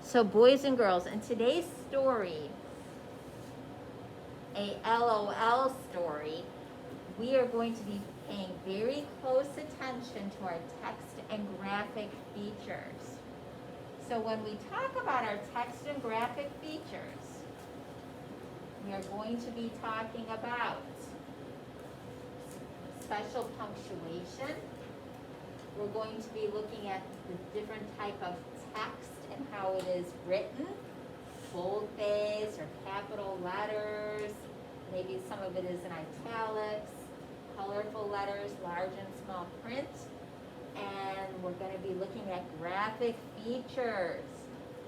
So boys and girls, in today's story, a LOL story, we are going to be paying very close attention to our text and graphic features. So when we talk about our text and graphic features, we are going to be talking about special punctuation. We're going to be looking at the different type of text and how it is written, boldface or capital letters, maybe some of it is in italics, colorful letters, large and small print, and we're going to be looking at graphic features.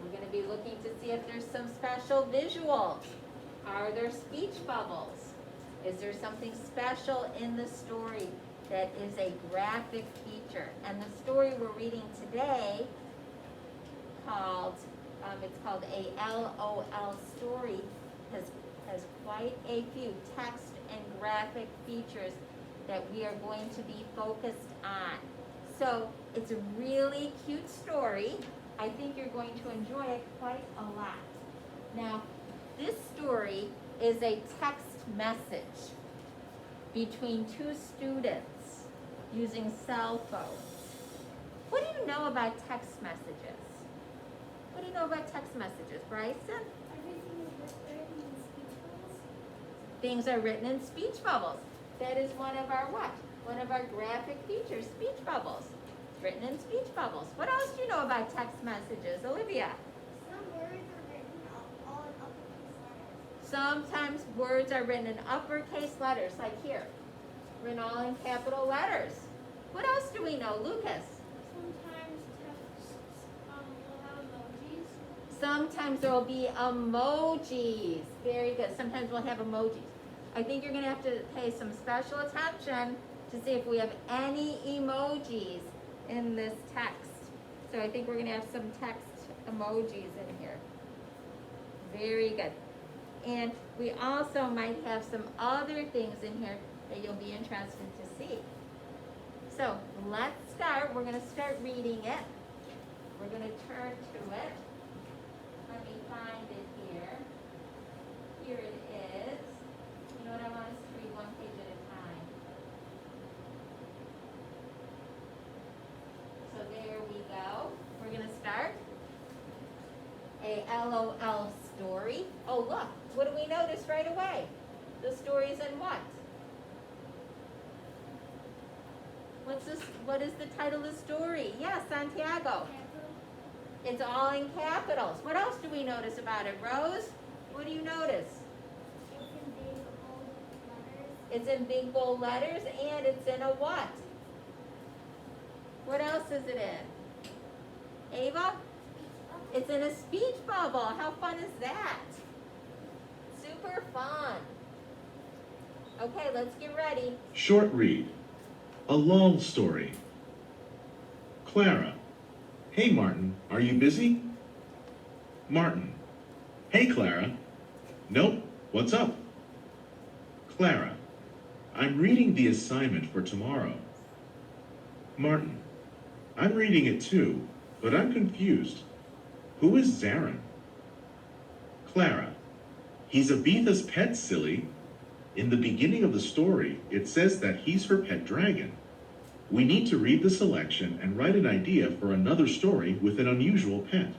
We're going to be looking to see if there's some special visuals. Are there speech bubbles? Is there something special in the story that is a graphic feature? And the story we're reading today it's called a LOL story, has quite a few text and graphic features that we are going to be focused on. So it's a really cute story. I think you're going to enjoy it quite a lot. Now, this story is a text message between two students using cell phones. What do you know about text messages? What do you know about text messages, Bryson? Everything is written in speech bubbles. Things are written in speech bubbles. That is one of our what? One of our graphic features, speech bubbles. It's written in speech bubbles. What else do you know about text messages, Olivia? Some words are written all in uppercase letters. Sometimes words are written in uppercase letters, like here. Written all in capital letters. What else do we know, Lucas? Sometimes texts will have emojis. Sometimes there will be emojis. Very good. Sometimes we'll have emojis. I think you're going to have to pay some special attention to see if we have any emojis in this text. So I think we're going to have some text emojis in here. Very good. And we also might have some other things in here that you'll be interested to see. So let's start. We're going to start reading it. We're going to turn to it. Let me find it here. Here it is. You know what, I want us to read one page at a time. So there we go. We're going to start a LOL story. Oh, look. What do we notice right away? The story's in what? What is the title of the story? Yes, Santiago. Capital. It's all in capitals. What else do we notice about it, Rose? What do you notice? It's in big bold letters. It's in big bold letters, and it's in a what? What else is it in? Ava? It's in a speech bubble. How fun is that? Super fun. Okay, let's get ready. Short read. A long story. Clara. Hey, Martin, are you busy? Martin. Hey, Clara. Nope, what's up? Clara. I'm reading the assignment for tomorrow. Martin. I'm reading it too, but I'm confused. Who is Zarin? Clara. He's Abitha's pet, silly. In the beginning of the story, it says that he's her pet dragon. We need to read the selection and write an idea for another story with an unusual pet.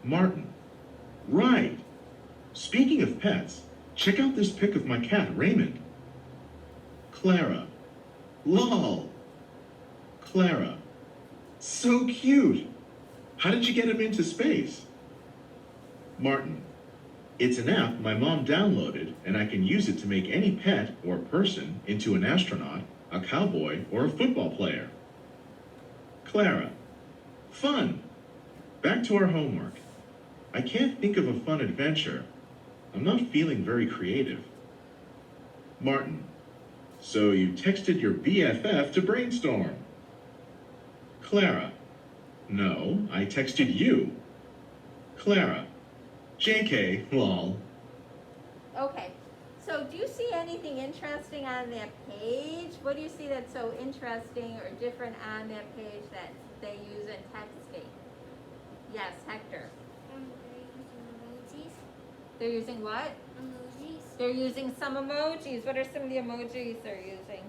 Martin. Right. Speaking of pets, check out this pic of my cat, Raymond. Clara. Lol. Clara. So cute. How did you get him into space? Martin. It's an app my mom downloaded, and I can use it to make any pet or person into an astronaut, a cowboy, or a football player. Clara. Fun. Back to our homework. I can't think of a fun adventure. I'm not feeling very creative. Martin. So you texted your BFF to brainstorm. Clara. No, I texted you. Clara. JK, lol. Okay, so do you see anything interesting on that page? What do you see that's so interesting or different on that page that they use in TextScape? Yes, Hector. They're using what? Emojis. They're using some emojis. What are some of the emojis they're using?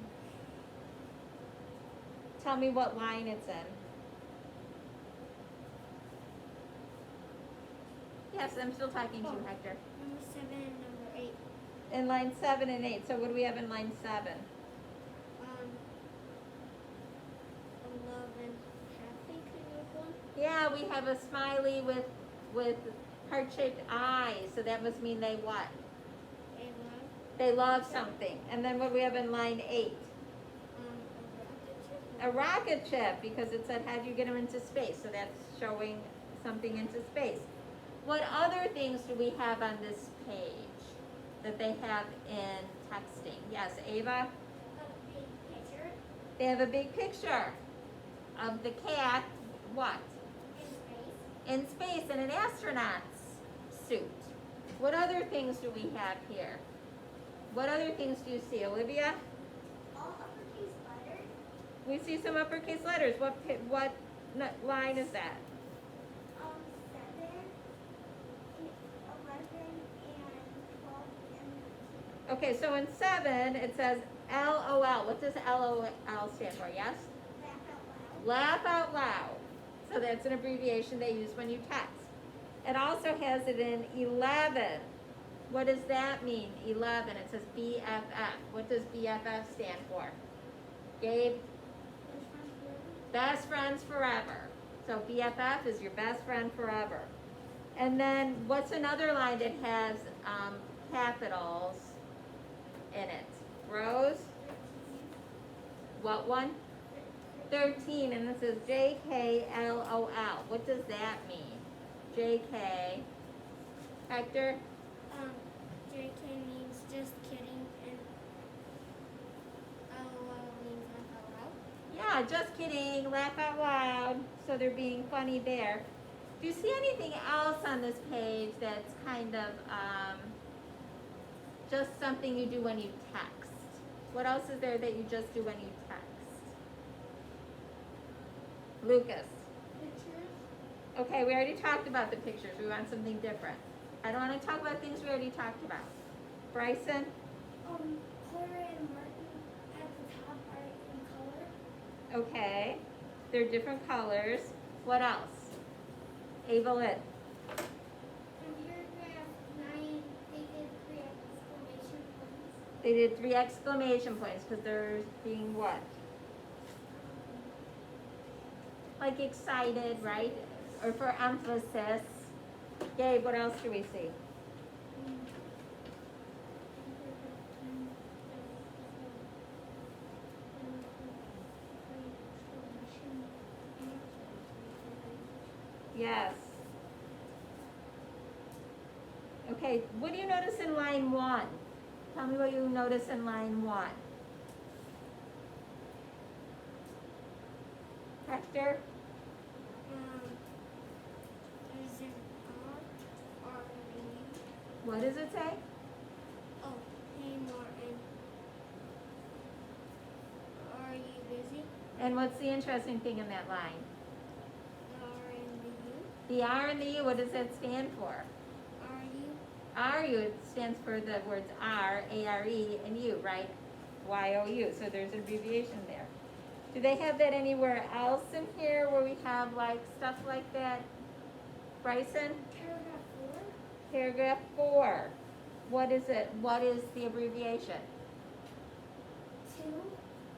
Tell me what line it's in. Yes, I'm still talking to you, Hector. Number 7 and number 8. In line 7 and 8. So what do we have in line 7? 11 happy kind of one. Yeah, we have a smiley with heart-shaped eyes. So that must mean they what? A 1. They love something. And then what do we have in line 8? A rocket ship. A rocket ship, because it said how do you get them into space? So that's showing something into space. What other things do we have on this page that they have in texting? Yes, Ava? A big picture They have a big picture of the cat, what? in space. In space in an astronaut's suit. What other things do we have here? What other things do you see, Olivia? All uppercase letters. We see some uppercase letters. What line is that? 7, 11, and 12, and 13. Okay, so in 7 it says LOL. What does LOL stand for? Yes? Laugh out loud. Laugh out loud. So that's an abbreviation they use when you text. It also has it in 11. What does that mean? 11. It says BFF. What does BFF stand for? Gabe? Best friends forever. So BFF is your best friend forever. And then what's another line that has capitals in it? Rose? What one? 13, and this is JKLOL. What does that mean? JK. Hector? JK means just kidding, and LOL means laugh out loud. Yeah, just kidding. Laugh out loud. So they're being funny there. Do you see anything else on this page that's kind of just something you do when you text? What else is there that you just do when you text? Lucas. Pictures. Okay, we already talked about the pictures. We want something different. I don't want to talk about things we already talked about. Bryson? Clara and Martin at the top are in color. Okay. They're different colors. What else? Ava Lynn. In paragraph 9, they did 3 exclamation points. They did 3 exclamation points because they're being what? Like excited, right? Or for emphasis. Gabe, what else do we see? Yes. Okay, what do you notice in line 1? Tell me what you notice in line 1. Hector? There's an R, What does it say? Oh, hey Martin. Are you busy? And what's the interesting thing in that line? R and the U. The R and the U, what does that stand for? Are you? R U, it stands for the words R, A-R-E, and U, right? Y-O-U, so there's an abbreviation there. Do they have that anywhere else in here where we have like stuff like that? Bryson? Paragraph 4. Paragraph 4. What is it? What is the abbreviation? 2.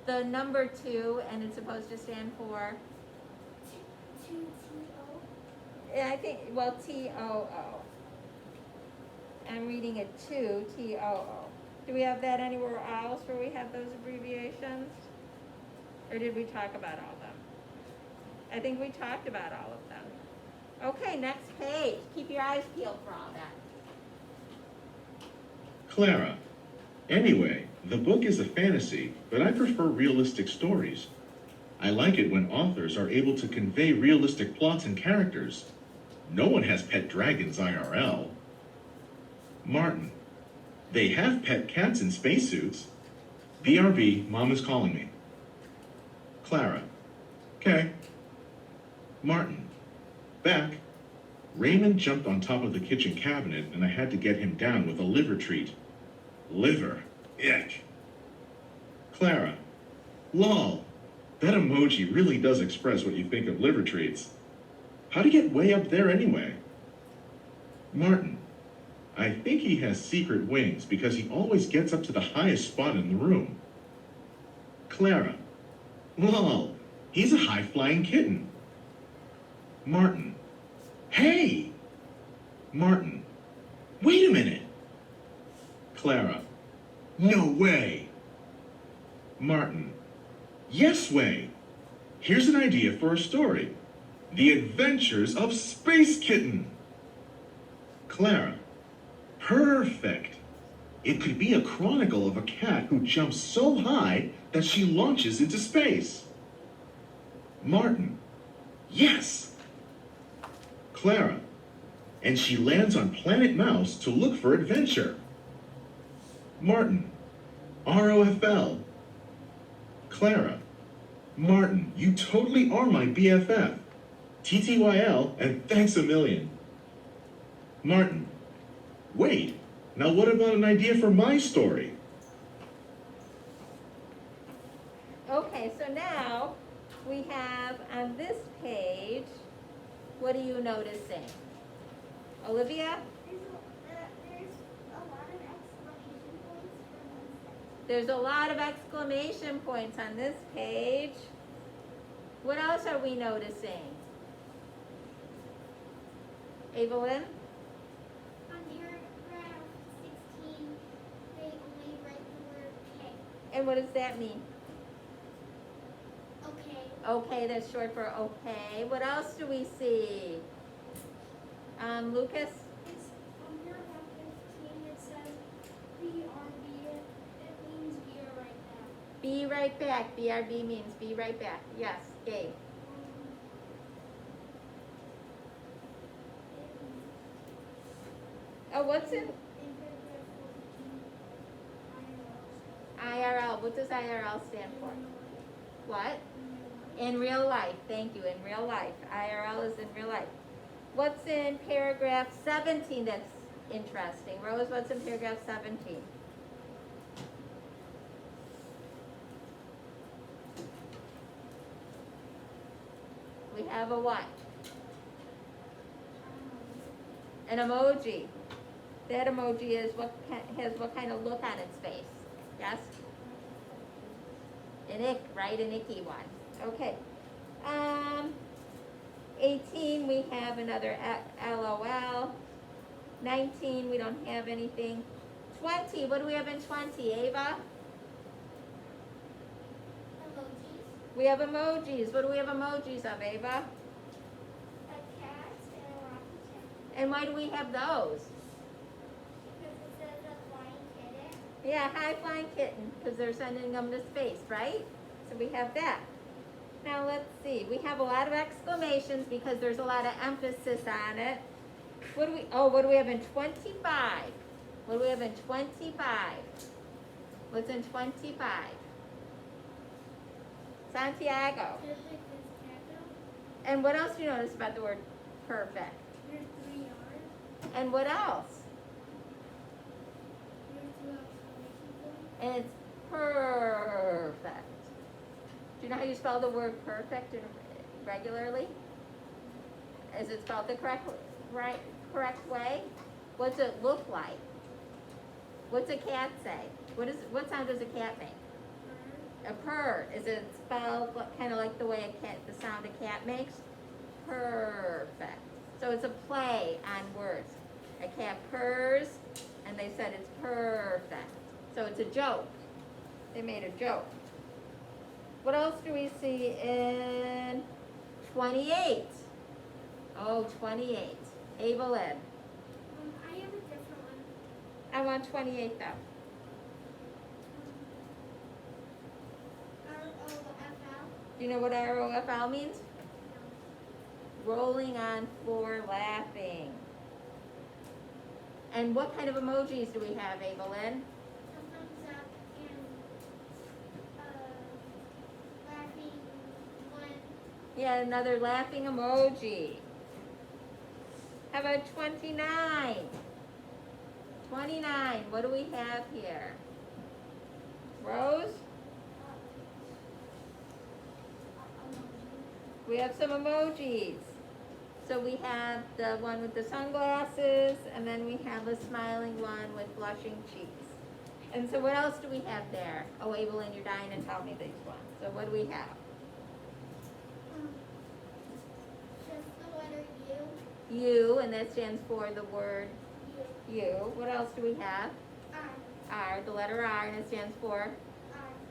The number 2, and it's supposed to stand for? 2 T-O. Yeah, I think, well, T-O-O. I'm reading it 2, T-O-O. Do we have that anywhere else where we have those abbreviations? Or did we talk about all of them? I think we talked about all of them. Okay, next page. Keep your eyes peeled for all that. Clara. Anyway, the book is a fantasy, but I prefer realistic stories. I like it when authors are able to convey realistic plots and characters. No one has pet dragons IRL. Martin. They have pet cats in spacesuits. BRB, Mom is calling me. Clara. Okay. Martin. Back. Raymond jumped on top of the kitchen cabinet and I had to get him down with a liver treat. Liver. Ick. Clara. Lol. That emoji really does express what you think of liver treats. How'd he get way up there anyway? Martin. I think he has secret wings because he always gets up to the highest spot in the room. Clara. Lol. He's a high-flying kitten. Martin. Hey! Martin. Wait a minute! Clara. No way! Martin. Yes way! Here's an idea for a story. The Adventures of Space Kitten. Clara. Perfect! It could be a chronicle of a cat who jumps so high that she launches into space. Martin. Yes! Clara. And she lands on Planet Mouse to look for adventure. Martin. ROFL. Clara. Martin, you totally are my BFF. TTYL and thanks a million. Martin. Wait, now what about an idea for my story? Okay, so now we have on this page, what are you noticing? Olivia? There's a lot of exclamation points for one sentence. There's a lot of exclamation points on this page. What else are we noticing? Evelyn? On paragraph 16, they only write the word K. And what does that mean? Okay. Okay, that's short for okay. What else do we see? Lucas? It's on paragraph 15, it says BRB. It means be right back. Be right back. BRB means be right back. Yes, Gabe. Oh, what's in In paragraph 14, IRL? What does IRL stand for? What? In real life. Thank you. In real life. IRL is in real life. What's in paragraph 17 that's interesting? Rose, what's in paragraph 17? We have a what? An emoji. That emoji is has what kind of look on its face? Yes? An ick, right? An icky one. Okay. 18, we have another LOL. 19, we don't have anything. 20, what do we have in 20, Ava? Emojis. We have emojis. What do we have emojis of, Ava? A cat and a rocky cat. And why do we have those? Because it says a flying kitten. Yeah, high flying kitten, because they're sending them to space, right? So we have that. Now let's see, we have a lot of exclamations because there's a lot of emphasis on it. What do we have in 25? What do we have in 25? What's in 25? Santiago. Perfect is taco. And what else do you notice about the word perfect? There's 3 R's. And what else? There's 2 exclamation points. And it's perfect. Do you know how you spell the word perfect regularly? Is it spelled the correct way? What's it look like? What's a cat say? What sound does a cat make? A purr. Is it spelled kind of like the way the sound a cat makes? Perfect. So it's a play on words. A cat purrs, and they said it's perfect. So it's a joke. They made a joke. What else do we see in 28? Oh, 28. Evelyn. I have a different one. I want 28 though. ROFL. Do you know what ROFL means? No. Rolling on floor laughing. And what kind of emojis do we have, Evelyn? A thumbs up and laughing one. Yeah, another laughing emoji. How about 29? 29, what do we have here? Rose? We have some emojis. So we have the one with the sunglasses, and then we have a smiling one with blushing cheeks. And so what else do we have there? Oh, Evelyn, you're dying to tell me these ones. So what do we have? Just the letter U. U, and that stands for the word U. U. What else do we have? R. R, the letter R, and it stands for R.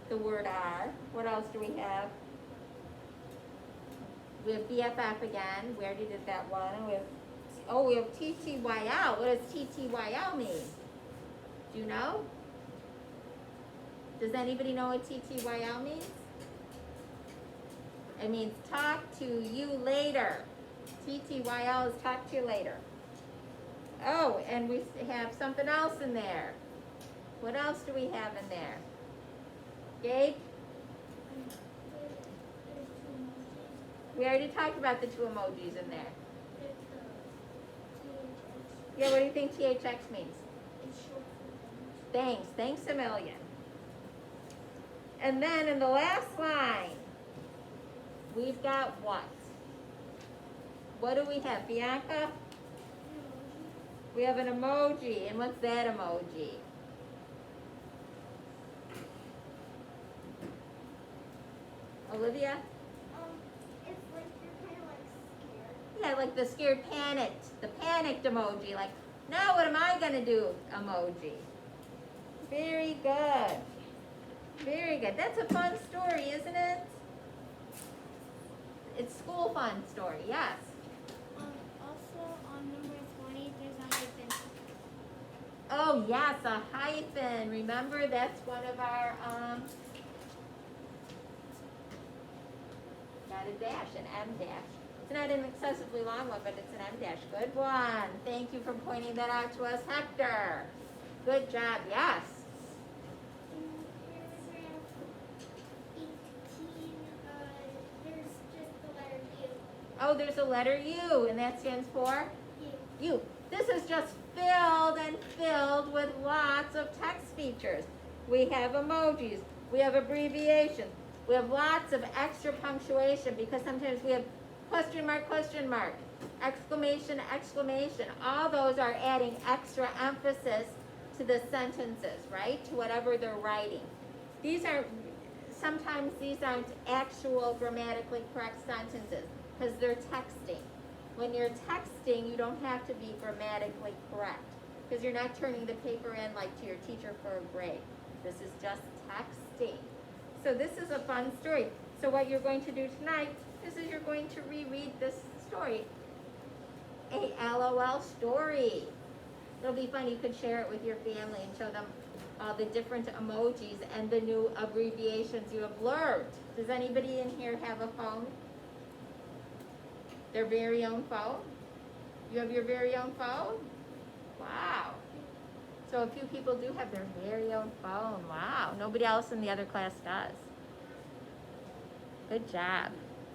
the word R. What else do we have? We have BFF again. We already did that one. And we have TTYL. What does TTYL mean? Do you know? Does anybody know what TTYL means? It means talk to you later. TTYL is talk to you later. Oh, and we have something else in there. What else do we have in there? Gabe? There's two emojis. We already talked about the two emojis in there. There's the THX. Yeah, what do you think THX means? It's short for things. Thanks a million. And then in the last line, we've got what? What do we have, Bianca? We have an emoji, and what's that emoji? Olivia? It's like you're kind of like scared. Yeah, like the scared panicked, the panicked emoji, like, now what am I gonna do emoji? Very good. Very good. That's a fun story, isn't it? It's school fun story, yes. Also on number 20, there's a hyphen. Oh, yes, a hyphen. Remember, that's one of our, not a dash, an M dash. It's not an excessively long one, but it's an M dash. Good one. Thank you for pointing that out to us, Hector. Good job, yes. In paragraph 18, there's just the letter U. Oh, there's a letter U, and that stands for U. U. This is just filled and filled with lots of text features. We have emojis. We have abbreviations. We have lots of extra punctuation because sometimes we have question mark, exclamation, exclamation. All those are adding extra emphasis to the sentences, right? To whatever they're writing. Sometimes these aren't actual grammatically correct sentences because they're texting. When you're texting, you don't have to be grammatically correct because you're not turning the paper in like to your teacher for a grade. This is just texting. So this is a fun story. So what you're going to do tonight is you're going to reread this story. A LOL story. It'll be fun. You could share it with your family and show them the different emojis and the new abbreviations you have learned. Does anybody in here have a phone? Their very own phone? You have your very own phone? Wow. So a few people do have their very own phone. Wow. Nobody else in the other class does. Good job.